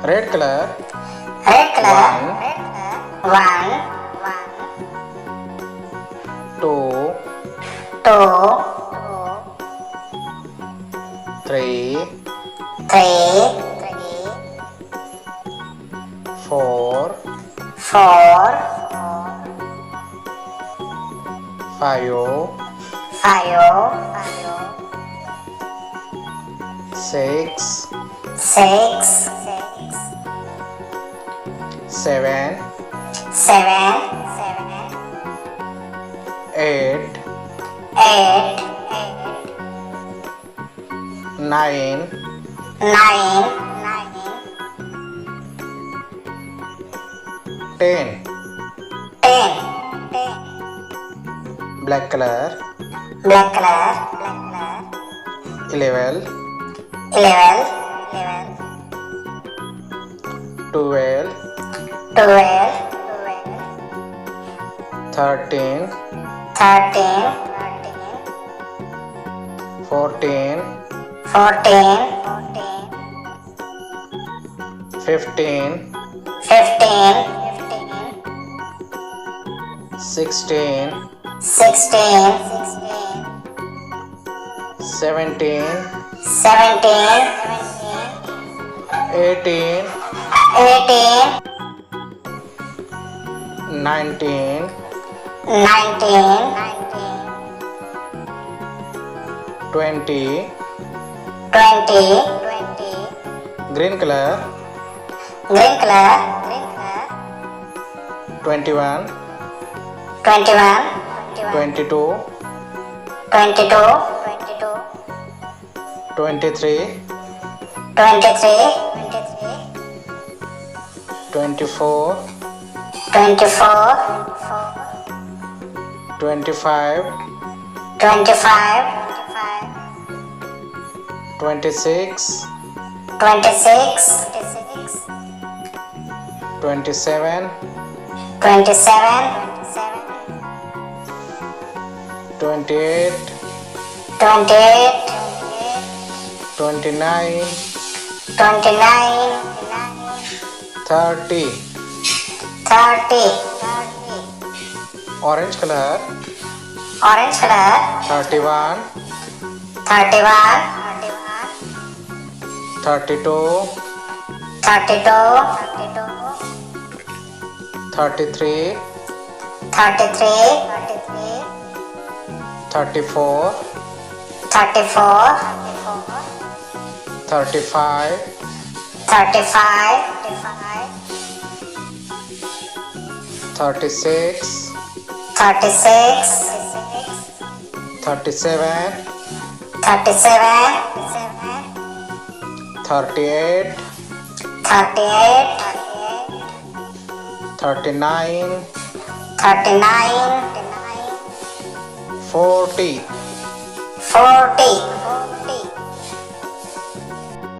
Red color. Red color. One. Two. Two. Three. Four. Four. Five. Six. Seven. Eight. Nine. Ten. Black color. 11. 12. 13. 14. 15. 16. 17. 18. 19. 20. Green color. 21. 22. 23. 24. 25. 26. 27. 28. 29. 30. Orange color. 31. 32. 33. 34. 35. 36. 37. 38. 39. 40.